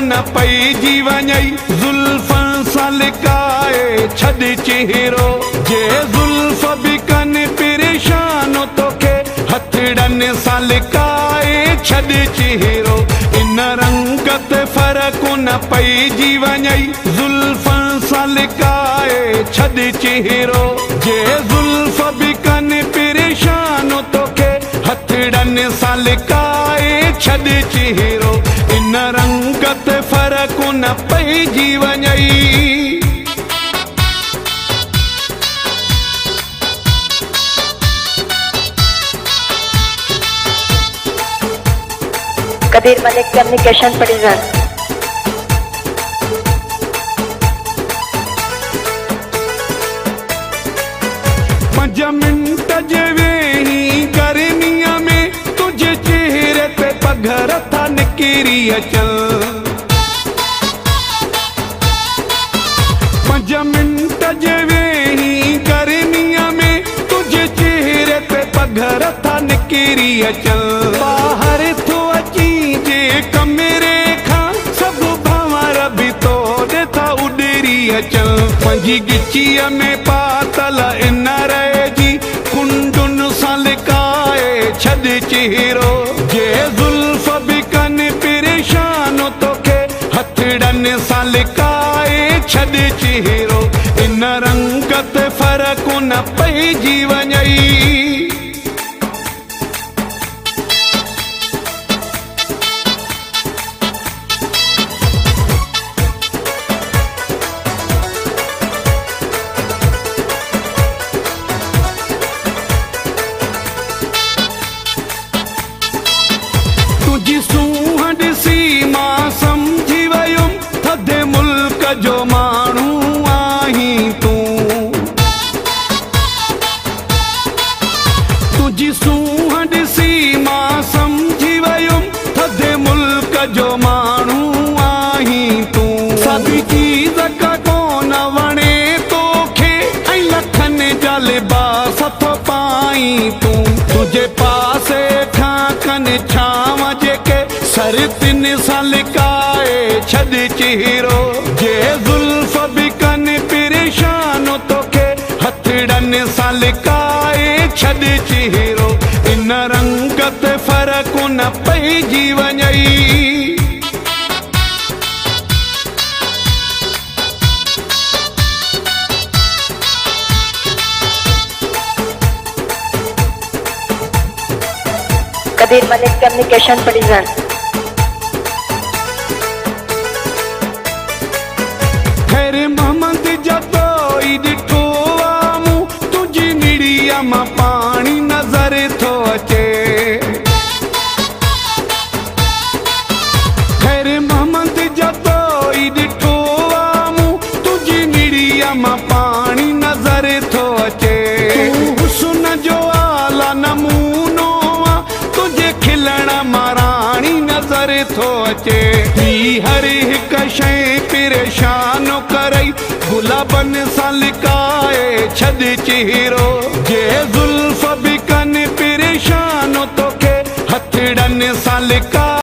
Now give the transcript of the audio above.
न पइजी वञई ज़ुल्फ़नि सां लिकाए छॾ चेहरो जे ज़ुल्फ़ बि कनि परेशान तोखे हथड़नि सां लिकाए छॾ चेहरो इन रंग ते फ़र्क़ु न पइजी वञई ज़ुल्फ़नि सां लिकाए छॾ चेहरो जे ज़ुल्फ़ बि कनि परेशान तोखे हथड़नि सां लिकाए छॾ चेहरो इन रंग ते फ़र्क़ु न पइजी वञई कदीर मलिक कम्युनिकेशन प्रेजेंट। पंज मिंट जे वेही गर्मीअ में तुझे चेहरे ते पघर था निकिरी अचन 5 मिंट जे वेही गर्मीअ में तुझे चेहरे ते पघर था निकिरी अचन ॿाहिरि थो अची जे कमरे खां सभु भंवर बि तोड़े था उॾरी अचन पंहिंजी गिचीअ में पातल इन रहिजी कुंडुनि सां लिकाए छॾ चेहरो जे ज़ुल्फ़ बि कनि परेशान तोखे हथड़नि सां लिकाए छॾ चेहरो इन रंग ते फ़र्क़ु न पइजी वञई तुझी सूंहं ॾिसी मां सम्झी वयुमि थधे मुल्क जो माण्हू आहीं तूं तुझी सूंहं ॾिसी मां सम्झी वयुमि थधे मुल्क जो माण्हू आहीं तूं सभी चीज़ का कोन वणे तोखे ऐं लखनि जा लिबास थो पाईं तूं तुझे पासे खां कनि छांव जेके सरतिन सां लिकाए छॾ चेहरो जे ज़ुल्फ़ बि कनि परेशान तोखे हथड़नि सां लिकाए छॾ चेहरो इन रंग ते फ़र्क़ु न पइजी वञई कदीर मलिक कम्युनिकेशन प्रेजेंट। खैर मोहम्मद जदोई ॾिठो आ मूं तुंहिंजी निड़ीअ मां पाणी नज़र थो अचे खैर मोहम्मद जदोई ॾिठो आ मूं तुंहिंजी निड़ीअ मां पाणी नज़र थो अचे तूं हुस्न जो आला नमूनो आ तुझे खिलण मां राणी नज़र थो अचे ही हर हिक शइ परेशान करई गुलाबनि सां लिकाए छॾ चेहरो